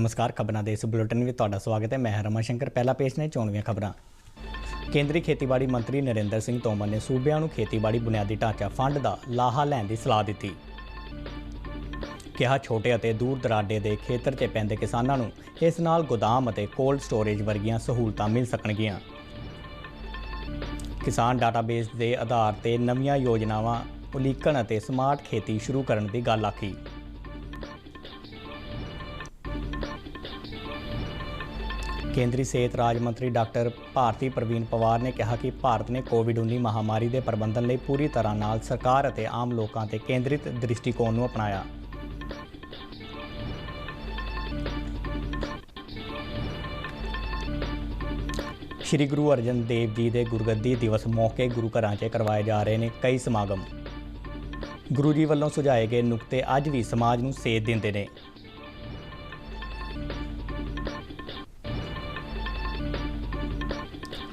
नमस्कार। खबरों के इस बुलेटिन में तुहाडा स्वागत है। मैं रमन शंकर। पहला पेश ने चोणवीं खबरां। केंद्रीय खेतीबाड़ी मंत्री नरेंद्र सिंह तोमर ने सूबिਆਂ ਨੂੰ खेतीबाड़ी बुनियादी ढांचा फंड का लाहा लैण की सलाह दी। कहा छोटे और दूर दराडे के खेतर 'ਚ पैंदे किसानों ਨੂੰ इस नाल गोदाम और कोल्ड स्टोरेज वर्गियां सहूलतां मिल सकणगियां। किसान डाटाबेस के आधार पर नवीं योजनावां उलीकण और स्मार्ट खेती शुरू करने की गल आखी। केंद्रीय सेहत राज्य मंत्री डॉक्टर भारती प्रवीण पवार ने कहा कि भारत ने कोविड-19 महामारी के प्रबंधन लिए पूरी तरह नाल सरकार और आम लोगों पर केंद्रित दृष्टिकोण को अपनाया। श्री गुरु अर्जन देव जी के गुरगद्दी दिवस मौके गुरु घरां 'ਚ करवाए जा रहे हैं कई समागम। गुरु जी वालों सुझाए गए नुकते अज भी समाज को सेध देंदे ने।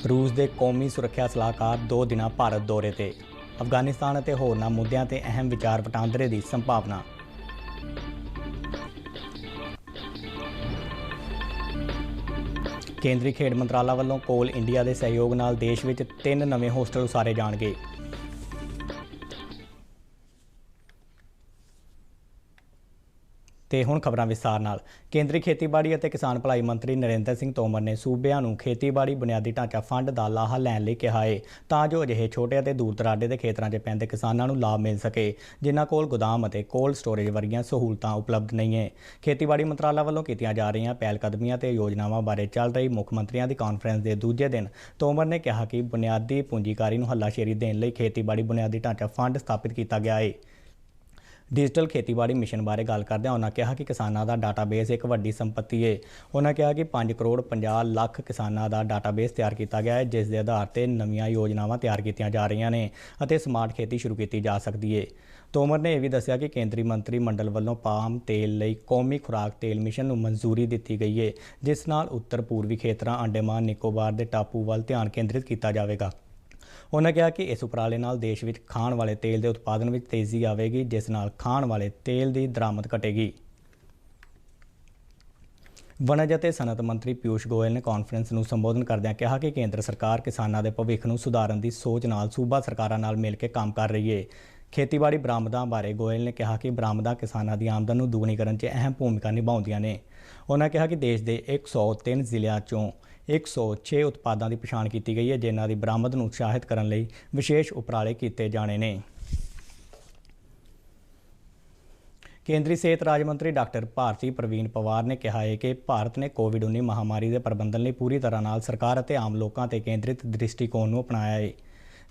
रूस के कौमी सुरक्षा सलाहकार 2 दिन भारत दौरे ते। अफगानिस्तान और होरनां मुद्दों ते अहम विचार वटांदरे की संभावना। केंद्रीय खेड मंत्रालय वालों कोल इंडिया के सहयोग नाल देश में 3 नवे होस्टल उसारे जाणगे। ਤੇ ਹੁਣ खबरां विस्तार नाल। केंद्रीय खेतीबाड़ी और किसान भलाई मंत्री नरेंद्र सिंह तोमर ने सूबिਆਂ ਨੂੰ खेतीबाड़ी बुनियादी ढांचा फंड का लाहा लैण लई कहा है तां जो अजिहे छोटे और दूर दराडे के खेतरां 'ਚ पैंदे किसानों ਨੂੰ लाभ मिल सके जिन्हां कोल गोदाम और कोल्ड स्टोरेज वर्गियां सहूलतां उपलब्ध नहीं है। खेतीबाड़ी मंत्रालय वालों कीतियां जा रही पहलकदमियां ते योजनावां बारे चल रही मुख मंत्रियों की कॉन्फ्रेंस के दूजे दिन तोमर ने कहा कि बुनियादी पूंजीकारी ਨੂੰ हल्लाशेरी देण लई खेतीबाड़ी बुनियादी ढांचा फंड स्थापित किया गया है। डिजिटल खेतीबाड़ी मिशन बारे गल करदे उन्होंने कहा कि किसानों का डाटाबेस एक वड्डी संपत्ति है। उन्होंने कहा कि 5 करोड़ 50 लाख किसानों का डाटाबेस तैयार किया गया है जिस के आधार पर नवीं योजनावां तैयार की जा रही ने और स्मार्ट खेती शुरू की जा सकती है। तोमर ने यह भी दस्सिया कि केंद्रीय मंत्री मंडल वालों पाम तेल लई कौमी खुराक तेल मिशन को मंजूरी दी गई है जिस नाल उत्तर पूर्वी खेतरां अंडेमान निकोबार के टापू वाल ध्यान केंद्रित किया जाएगा। उन्होंने कहा कि इस उपराले नाल देश में खाण वाले तेल के उत्पादन में तेज़ी आएगी जिस नाल खाण वाले तेल की दरामद घटेगी। वणज और सनअत मंत्री पीयूष गोयल ने कॉन्फ्रेंस को संबोधन करदਿਆਂ कहा कि केंद्र सरकार किसानों के भविख को सुधारन की सोच नाल सूबा सरकारां नाल मिल के काम कर रही है। खेतीबाड़ी बरामदां बारे गोयल ने कहा कि बरामदां किसानों की आमदन को दूनी करने 'ਚ अहम भूमिका निभाउंदियां ने। उन्होंने कहा कि देश के 103 ਜ਼ਿਲ੍ਹਿਆਂ 'ਚੋਂ 106 उत्पादों की पछाण की गई है जिन्हां की बरामद ਨੂੰ ਉਤਸ਼ਾਹਿਤ ਕਰਨ ਲਈ विशेष उपराले किए जाने ने। केंद्रीय सेहत राज्य मंत्री डॉक्टर भारती प्रवीण पवार ने कहा है कि भारत ने कोविड-19 महामारी के प्रबंधन लिए पूरी तरह नाल सरकार और आम लोगों पर केंद्रित दृष्टिकोण को अपनाया है।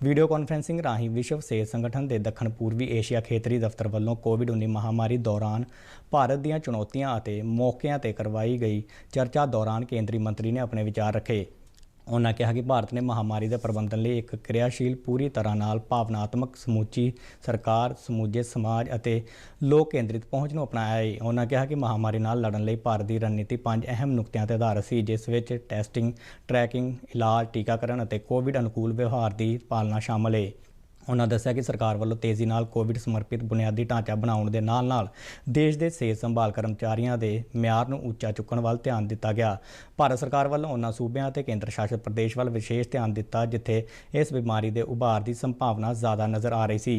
वीडियो कॉन्फ्रेंसिंग राही विश्व सेहत संगठन के दक्षिण पूर्वी एशिया खेतरी दफ्तर वालों कोविड-19 महामारी दौरान भारत दीयां चुनौतियां और मौकों पर करवाई गई चर्चा दौरान केंद्रीय मंत्री ने अपने विचार रखे। उन्होंने कहा कि भारत ने महामारी के प्रबंधन लिए एक क्रियाशील पूरी तरह नाल भावनात्मक समूची सरकार समूचे समाज और लोक केंद्रित पहुँच को अपनाया है। उन्होंने कहा कि महामारी नाल लड़न लई भारत की रणनीति 5 अहम नुकतिਆਂ ते आधारित सी जिस विच टैसटिंग ट्रैकिंग इलाज टीकाकरण और कोविड अनुकूल व्यवहार की पालना शामिल है। उन्होंने दस्सिया कि सरकार वालों तेज़ी नाल कोविड समर्पित बुनियादी ढांचा बनाउण दे नाल नाल देश के सेहत संभाल कर्मचारियों के म्यार नूं उच्चा चुकण वाल ध्यान दिता गया। भारत सरकार वालों उन्होंने सूबिਆਂ ते केंद्र शासित प्रदेश वाल विशेष ध्यान दिता जिथे इस बीमारी के उभार की संभावना ज़्यादा नज़र आ रही सी।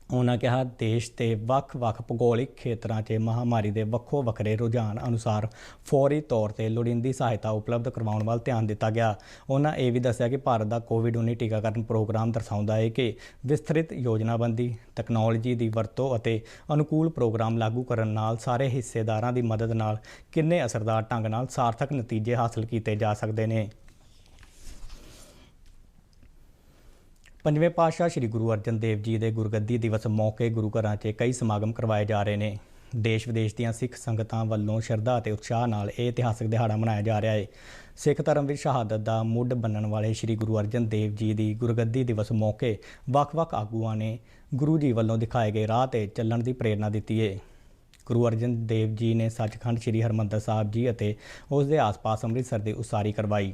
उन्होंने कहा देश के ਵੱਖ-ਵੱਖ भूगोलिक खेत्रों 'ਚ महामारी के ਵੱਖੋ ਵੱਖਰੇ रुझान अनुसार फौरी तौर पर लोड़ींदी सहायता उपलब्ध करवाउण वाल ध्यान दिता गया। उन्होंने ये भी दस्सिया कि भारत का कोविड-19 टीकाकरण प्रोग्राम दर्शाउंदा है कि विस्तृत योजनाबंदी तकनोलॉजी की वरतों और अनुकूल प्रोग्राम लागू करन नाल सारे हिस्सेदारां की मदद नाल किन्ने असरदार ढंग नाल सार्थक नतीजे हासिल किए जा सकते हैं। 5वें पातशाह श्री गुरु अर्जन देव जी के गुरगद्दी दिवस मौके गुरु घरां 'ਚ कई समागम करवाए जा रहे हैं। देश विदेश ਦੀਆਂ सिख संगतां ਵੱਲੋਂ ਸ਼ਰਧਾ ਅਤੇ ਉਤਸ਼ਾਹ ਨਾਲ ਇਹ ਇਤਿਹਾਸਕ ਦਿਹਾੜਾ ਮਨਾਇਆ ਜਾ ਰਿਹਾ ਹੈ। सिख धर्म ਵਿੱਚ ਸ਼ਹਾਦਤ ਦਾ ਮੁੱਢ ਬੰਨਣ ਵਾਲੇ श्री गुरु अर्जन देव जी ਦੀ गुरगद्दी दिवस मौके ਵੱਖ-ਵੱਖ ਆਗੂਆਂ ਨੇ गुरु जी ਵੱਲੋਂ ਦਿਖਾਏ ਗਏ ਰਾਹ 'ਤੇ ਚੱਲਣ ਦੀ ਪ੍ਰੇਰਨਾ ਦਿੱਤੀ ਹੈ। गुरु अर्जन देव जी ने सचखंड श्री हरमंदर साहिब जी ਅਤੇ ਉਸ ਦੇ ਆਸ-ਪਾਸ ਅੰਮ੍ਰਿਤਸਰ ਦੀ ਉਸਾਰੀ ਕਰਵਾਈ।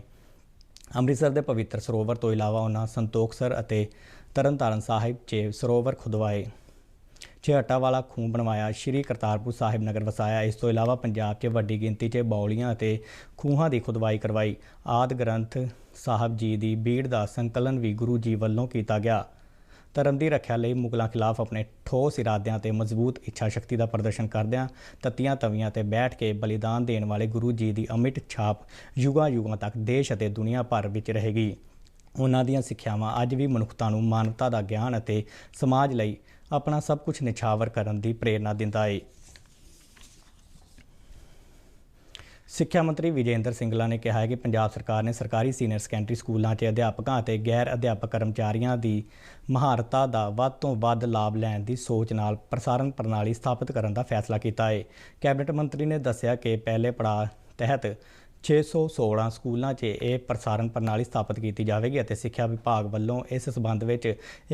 ਅੰਮ੍ਰਿਤਸਰ ਦੇ ਪਵਿੱਤਰ ਸਰੋਵਰ ਤੋਂ ਇਲਾਵਾ ਉਹਨਾਂ ਸੰਤੋਖਸਰ ਅਤੇ ਤਰਨਤਾਰਨ ਸਾਹਿਬ 'ਚ ਸਰੋਵਰ ਖੁਦਵਾਏ। ਛੇਹਰਟਾ ਵਾਲਾ ਖੂਹ ਬਣਵਾਇਆ, ਸ਼੍ਰੀ ਕਰਤਾਰਪੁਰ ਸਾਹਿਬ ਨਗਰ ਵਸਾਇਆ। ਇਸ ਤੋਂ ਇਲਾਵਾ ਪੰਜਾਬ 'ਚ ਵੱਡੀ ਗਿਣਤੀ 'ਚ ਬਾਉਲੀਆਂ ਅਤੇ ਖੂਹਾਂ ਦੀ ਖੁਦਵਾਈ ਕਰਵਾਈ। ਆਦਿ ਗ੍ਰੰਥ ਸਾਹਿਬ ਜੀ ਦੀ ਬੀੜ ਦਾ ਸੰਕਲਨ ਵੀ ਗੁਰੂ ਜੀ ਵੱਲੋਂ ਕੀਤਾ ਗਿਆ। ਧਰਮ ਦੀ ਰੱਖਿਆ ਲਈ ਮੁਗਲਾਂ ਖਿਲਾਫ ਆਪਣੇ ਠੋਸ ਇਰਾਦਿਆਂ ਤੇ ਮਜ਼ਬੂਤ ਇੱਛਾ ਸ਼ਕਤੀ ਦਾ ਪ੍ਰਦਰਸ਼ਨ ਕਰਦਿਆਂ ਤੱਤੀਆਂ ਤਵੀਆਂ ਤੇ ਬੈਠ ਕੇ ਬਲੀਦਾਨ ਦੇਣ ਵਾਲੇ ਗੁਰੂ ਜੀ ਦੀ ਅਮਿਟ ਛਾਪ ਯੁਗਾਂ ਯੁਗਾਂ ਤੱਕ ਦੇਸ਼ ਅਤੇ ਦੁਨੀਆ ਭਰ ਵਿੱਚ ਰਹੇਗੀ। ਉਹਨਾਂ ਦੀਆਂ ਸਿੱਖਿਆਵਾਂ ਅੱਜ ਵੀ ਮਨੁੱਖਤਾ ਨੂੰ ਮਾਨਵਤਾ ਦਾ ਗਿਆਨ ਅਤੇ ਸਮਾਜ ਲਈ ਆਪਣਾ ਸਭ ਕੁਝ ਨਿਛਾਵਰ ਕਰਨ ਦੀ ਪ੍ਰੇਰਨਾ ਦਿੰਦਾ ਹੈ। ਸਿੱਖਿਆ ਮੰਤਰੀ ਵਿਜੇ ਇੰਦਰ ਸਿੰਗਲਾ ਨੇ ਕਿਹਾ ਹੈ ਕਿ ਪੰਜਾਬ ਸਰਕਾਰ ਨੇ ਸਰਕਾਰੀ ਸੀਨੀਅਰ ਸੈਕੰਡਰੀ ਸਕੂਲਾਂ 'ਚ ਅਧਿਆਪਕਾਂ ਅਤੇ ਗੈਰ ਅਧਿਆਪਕ ਕਰਮਚਾਰੀਆਂ ਦੀ ਮਹਾਰਤਾਂ ਦਾ ਵੱਧ ਤੋਂ ਵੱਧ ਲਾਭ ਲੈਣ ਦੀ ਸੋਚ ਨਾਲ ਪ੍ਰਸਾਰਣ ਪ੍ਰਣਾਲੀ ਸਥਾਪਿਤ ਕਰਨ ਦਾ ਫੈਸਲਾ ਕੀਤਾ ਹੈ। ਕੈਬਨਿਟ ਮੰਤਰੀ ਨੇ ਦੱਸਿਆ ਕਿ ਪਹਿਲੇ ਪੜਾਅ ਤਹਿਤ 616 ਸਕੂਲਾਂ 'ਚ ਇਹ ਪ੍ਰਸਾਰਣ ਪ੍ਰਣਾਲੀ ਸਥਾਪਿਤ ਕੀਤੀ ਜਾਵੇਗੀ ਅਤੇ ਸਿੱਖਿਆ ਵਿਭਾਗ ਵੱਲੋਂ ਇਸ ਸਬੰਧ ਵਿੱਚ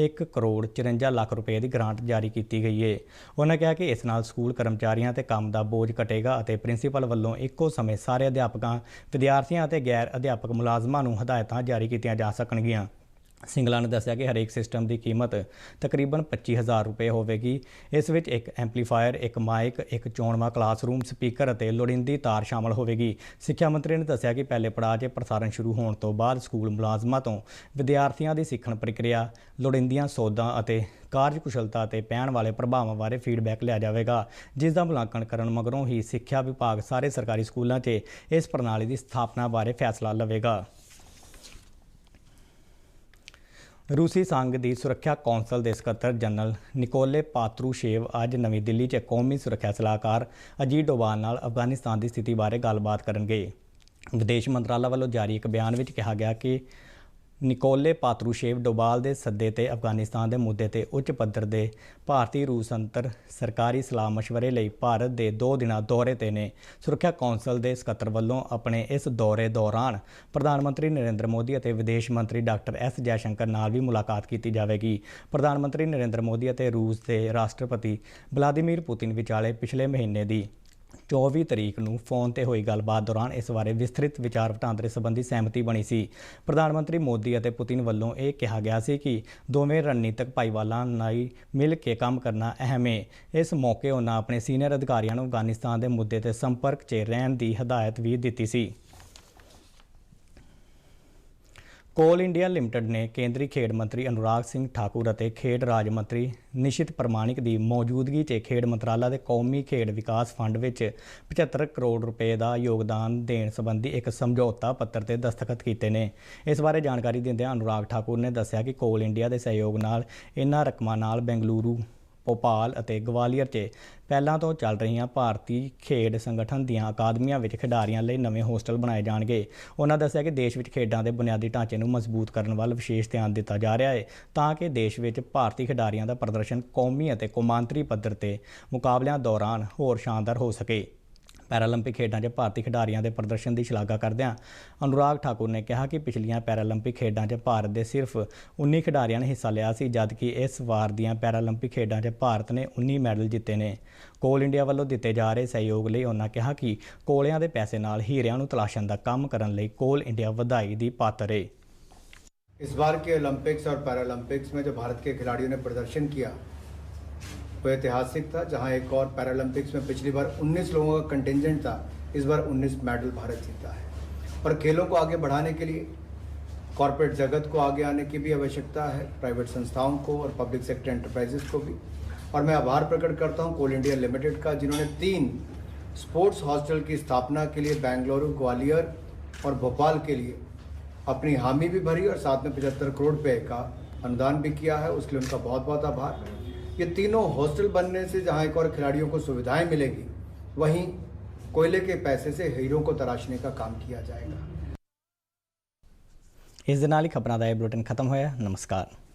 1 ਕਰੋੜ 54 ਲੱਖ ਰੁਪਏ ਦੀ ਗ੍ਰਾਂਟ ਜਾਰੀ ਕੀਤੀ ਗਈ ਹੈ। ਉਹਨਾਂ ਕਿਹਾ ਕਿ ਇਸ ਨਾਲ ਸਕੂਲ ਕਰਮਚਾਰੀਆਂ ਤੇ ਕੰਮ ਦਾ ਬੋਝ ਘਟੇਗਾ ਅਤੇ ਪ੍ਰਿੰਸੀਪਲ ਵੱਲੋਂ ਇੱਕੋ ਸਮੇਂ ਸਾਰੇ ਅਧਿਆਪਕਾਂ, ਵਿਦਿਆਰਥੀਆਂ ਅਤੇ ਗੈਰ ਅਧਿਆਪਕ ਮੁਲਾਜ਼ਮਾਂ ਨੂੰ ਹਦਾਇਤਾਂ ਜਾਰੀ ਕੀਤੀਆਂ ਜਾ ਸਕਣਗੀਆਂ। ਸਿੰਗਲਾ ਨੇ ਦੱਸਿਆ ਕਿ ਹਰੇਕ ਸਿਸਟਮ ਦੀ ਕੀਮਤ ਤਕਰੀਬਨ 25,000 ਰੁਪਏ ਹੋਵੇਗੀ। ਇਸ ਵਿੱਚ ਇੱਕ ਐਂਪਲੀਫਾਇਰ, ਇੱਕ ਮਾਈਕ, ਇੱਕ ਚੋਣਵਾਂ ਕਲਾਸਰੂਮ, ਸਪੀਕਰ ਅਤੇ ਲੋੜੀਂਦੀ ਤਾਰ ਸ਼ਾਮਲ ਹੋਵੇਗੀ। ਸਿੱਖਿਆ ਮੰਤਰੀ ਨੇ ਦੱਸਿਆ ਕਿ ਪਹਿਲੇ ਪੜਾਅ 'ਚ ਪ੍ਰਸਾਰਣ ਸ਼ੁਰੂ ਹੋਣ ਤੋਂ ਬਾਅਦ ਸਕੂਲ ਮੁਲਾਜ਼ਮਾਂ ਤੋਂ ਵਿਦਿਆਰਥੀਆਂ ਦੀ ਸਿੱਖਣ ਪ੍ਰਕਿਰਿਆ, ਲੋੜੀਂਦੀਆਂ ਸੋਧਾਂ ਅਤੇ ਕਾਰਜਕੁਸ਼ਲਤਾ ਅਤੇ ਪੈਣ ਵਾਲੇ ਪ੍ਰਭਾਵਾਂ ਬਾਰੇ ਫੀਡਬੈਕ ਲਿਆ ਜਾਵੇਗਾ, ਜਿਸ ਦਾ ਮੁਲਾਂਕਣ ਕਰਨ ਮਗਰੋਂ ਹੀ ਸਿੱਖਿਆ ਵਿਭਾਗ ਸਾਰੇ ਸਰਕਾਰੀ ਸਕੂਲਾਂ 'ਚ ਇਸ ਪ੍ਰਣਾਲੀ ਦੀ ਸਥਾਪਨਾ ਬਾਰੇ ਫੈਸਲਾ ਲਵੇਗਾ। ਰੂਸੀ ਸੰਘ ਦੀ ਸੁਰੱਖਿਆ ਕੌਂਸਲ ਦੇ ਸਕੱਤਰ ਜਨਰਲ ਨਿਕੋਲੇ ਪਾਤਰੂਸ਼ੇਵ ਅੱਜ ਨਵੀਂ ਦਿੱਲੀ 'ਚ ਕੌਮੀ ਸੁਰੱਖਿਆ ਸਲਾਹਕਾਰ ਅਜੀਤ ਡੋਵਾਲ ਨਾਲ ਅਫਗਾਨਿਸਤਾਨ ਦੀ ਸਥਿਤੀ ਬਾਰੇ ਗੱਲਬਾਤ ਕਰਨਗੇ। ਵਿਦੇਸ਼ ਮੰਤਰਾਲਾ ਵੱਲੋਂ ਜਾਰੀ ਇੱਕ ਬਿਆਨ ਵਿੱਚ ਕਿਹਾ ਗਿਆ ਕਿ ਨਿਕੋਲੇ ਪਾਤਰੂਸ਼ੇਵ ਡੋਵਾਲ ਦੇ ਸੱਦੇ ਤੇ ਅਫਗਾਨਿਸਤਾਨ ਦੇ ਮੁੱਦੇ ਤੇ ਉੱਚ ਪੱਧਰ ਦੇ ਭਾਰਤੀ ਰੂਸ ਅੰਤਰ ਸਰਕਾਰੀ ਸਲਾਹ ਮਸ਼ਵਰੇ ਲਈ ਭਾਰਤ ਦੇ 2 ਦਿਨਾਂ ਦੌਰੇ ਤੇ ਨੇ। ਸੁਰੱਖਿਆ ਕੌਂਸਲ ਦੇ ਸਕੱਤਰ ਵੱਲੋਂ ਆਪਣੇ ਇਸ ਦੌਰੇ ਦੌਰਾਨ ਪ੍ਰਧਾਨ ਮੰਤਰੀ ਨਰਿੰਦਰ ਮੋਦੀ ਅਤੇ ਵਿਦੇਸ਼ ਮੰਤਰੀ ਡਾਕਟਰ ਐਸ ਜੈਸ਼ੰਕਰ ਨਾਲ ਵੀ ਮੁਲਾਕਾਤ ਕੀਤੀ ਜਾਵੇਗੀ। ਪ੍ਰਧਾਨ ਮੰਤਰੀ ਨਰਿੰਦਰ ਮੋਦੀ ਅਤੇ ਰੂਸ ਦੇ ਰਾਸ਼ਟਰਪਤੀ ਵਲਾਦੀਮੀਰ ਪੁਤਿਨ ਵਿਚਾਲੇ ਪਿਛਲੇ ਮਹੀਨੇ ਦੀ 24 ਤਰੀਕ ਨੂੰ ਫੋਨ ਤੇ ਹੋਈ ਗੱਲਬਾਤ ਦੌਰਾਨ ਇਸ ਬਾਰੇ ਵਿਸਤ੍ਰਿਤ ਵਿਚਾਰ ਵਟਾਂਦਰੇ ਸੰਬੰਧੀ ਸਹਿਮਤੀ ਬਣੀ ਸੀ। ਪ੍ਰਧਾਨ ਮੰਤਰੀ ਮੋਦੀ ਅਤੇ ਪੁਤਿਨ ਵੱਲੋਂ ਇਹ ਕਿਹਾ ਗਿਆ ਸੀ ਕਿ ਦੋਵੇਂ ਰਣਨੀਤਕ ਭਾਈਵਾਲਾਂ ਨਾਲ ਮਿਲ ਕੇ ਕੰਮ ਕਰਨਾ ਅਹਿਮ ਹੈ। ਇਸ ਮੌਕੇ ਉਹਨਾਂ ਆਪਣੇ ਸੀਨੀਅਰ ਅਧਿਕਾਰੀਆਂ ਨੂੰ ਅਫਗਾਨਿਸਤਾਨ ਦੇ ਮੁੱਦੇ ਤੇ ਸੰਪਰਕ 'ਚ ਰਹਿਣ ਦੀ ਹਦਾਇਤ ਵੀ ਦਿੱਤੀ ਸੀ। ਕੋਲ ਇੰਡੀਆ ਲਿਮਟਿਡ ਨੇ ਕੇਂਦਰੀ ਖੇਡ ਮੰਤਰੀ ਅਨੁਰਾਗ ਸਿੰਘ ਠਾਕੁਰ ਅਤੇ ਖੇਡ ਰਾਜ ਮੰਤਰੀ ਨਿਸ਼ਿਤ ਪ੍ਰਮਾਣਿਕ ਦੀ ਮੌਜੂਦਗੀ 'ਚ ਖੇਡ ਮੰਤਰਾਲਾ ਦੇ ਕੌਮੀ ਖੇਡ ਵਿਕਾਸ ਫੰਡ ਵਿੱਚ 75 ਕਰੋੜ ਰੁਪਏ ਦਾ ਯੋਗਦਾਨ ਦੇਣ ਸੰਬੰਧੀ ਇੱਕ ਸਮਝੌਤਾ ਪੱਤਰ ਤੇ ਦਸਤਖਤ ਕੀਤੇ ਨੇ। ਇਸ ਬਾਰੇ ਜਾਣਕਾਰੀ ਦਿੰਦਿਆਂ ਅਨੁਰਾਗ ਠਾਕੁਰ ਨੇ ਦੱਸਿਆ ਕਿ ਕੋਲ ਇੰਡੀਆ ਦੇ ਸਹਿਯੋਗ ਨਾਲ ਇਨ੍ਹਾਂ ਰਕਮਾਂ ਨਾਲ ਬੈਂਗਲੁਰੂ, ਭੋਪਾਲ ਅਤੇ ਗਵਾਲੀਅਰ 'ਚ ਪਹਿਲਾਂ ਤੋਂ ਚੱਲ ਰਹੀਆਂ ਭਾਰਤੀ ਖੇਡ ਸੰਗਠਨ ਦੀਆਂ ਅਕਾਦਮੀਆਂ ਵਿੱਚ ਖਿਡਾਰੀਆਂ ਲਈ ਨਵੇਂ ਹੋਸਟਲ ਬਣਾਏ ਜਾਣਗੇ। ਉਹਨਾਂ ਦੱਸਿਆ ਕਿ ਦੇਸ਼ ਵਿੱਚ ਖੇਡਾਂ ਦੇ ਬੁਨਿਆਦੀ ਢਾਂਚੇ ਨੂੰ ਮਜ਼ਬੂਤ ਕਰਨ ਵੱਲ ਵਿਸ਼ੇਸ਼ ਧਿਆਨ ਦਿੱਤਾ ਜਾ ਰਿਹਾ ਹੈ ਤਾਂ ਕਿ ਦੇਸ਼ ਵਿੱਚ ਭਾਰਤੀ ਖਿਡਾਰੀਆਂ ਦਾ ਪ੍ਰਦਰਸ਼ਨ ਕੌਮੀ ਅਤੇ ਕੌਮਾਂਤਰੀ ਪੱਧਰ ਤੇ ਮੁਕਾਬਲਿਆਂ ਦੌਰਾਨ ਹੋਰ ਸ਼ਾਨਦਾਰ ਹੋ ਸਕੇ। ਪੈਰਾਲੰਪਿਕ ਖੇਡਾਂ 'ਚ ਭਾਰਤੀ ਖਿਡਾਰੀਆਂ ਦੇ ਪ੍ਰਦਰਸ਼ਨ ਦੀ ਸ਼ਲਾਘਾ ਕਰਦਿਆਂ ਅਨੁਰਾਗ ਠਾਕੁਰ ਨੇ ਕਿਹਾ ਕਿ ਪਿਛਲੀਆਂ ਪੈਰਾਲੰਪਿਕ ਖੇਡਾਂ 'ਚ ਭਾਰਤ ਦੇ ਸਿਰਫ 19 ਖਿਡਾਰੀਆਂ ਨੇ ਹਿੱਸਾ ਲਿਆ ਸੀ, ਜਦਕਿ ਇਸ ਵਾਰ ਦੀਆਂ ਪੈਰਾਲੰਪਿਕ ਖੇਡਾਂ 'ਚ ਭਾਰਤ ਨੇ 19 ਮੈਡਲ ਜਿੱਤੇ ਨੇ। ਕੋਲ ਇੰਡੀਆ ਵੱਲੋਂ ਦਿੱਤੇ ਜਾ ਰਹੇ ਸਹਿਯੋਗ ਲਈ ਉਹਨਾਂ ਕਿਹਾ ਕਿ ਕੋਲਿਆਂ ਦੇ ਪੈਸੇ ਨਾਲ ਹੀਰਿਆਂ ਨੂੰ ਤਲਾਸ਼ਣ ਦਾ ਕੰਮ ਕਰਨ ਲਈ ਕੋਲ ਇੰਡੀਆ ਵਧਾਈ ਦੀ ਪਾਤਰ ਹੈ। इस बार के ओलंपिक्स और पैरालंपिक्स में जो भारत के खिलाड़ियों ने प्रदर्शन किया वो ऐतिहासिक था। जहां एक और पैरालंपिक्स में पिछली बार 19 लोगों का कंटिंजेंट था, इस बार 19 मेडल भारत जीता है। और खेलों को आगे बढ़ाने के लिए कॉरपोरेट जगत को आगे आने की भी आवश्यकता है, प्राइवेट संस्थाओं को और पब्लिक सेक्टर एंटरप्राइजेस को भी। और मैं आभार प्रकट करता हूं कोल इंडिया लिमिटेड का, जिन्होंने 3 स्पोर्ट्स हॉस्टल की स्थापना के लिए बेंगलुरु, ग्वालियर और भोपाल के लिए अपनी हामी भी भरी और साथ में 75 करोड़ रुपए का अनुदान भी किया है। उसके लिए उनका बहुत बहुत आभार। ये तीनों हॉस्टल बनने से जहां एक और खिलाड़ियों को सुविधाएं मिलेगी, वहीं कोयले के पैसे से हीरों को तराशने का काम किया जाएगा। इस दे नाल ही खबरां दा ये बुलेटिन खत्म होया। नमस्कार।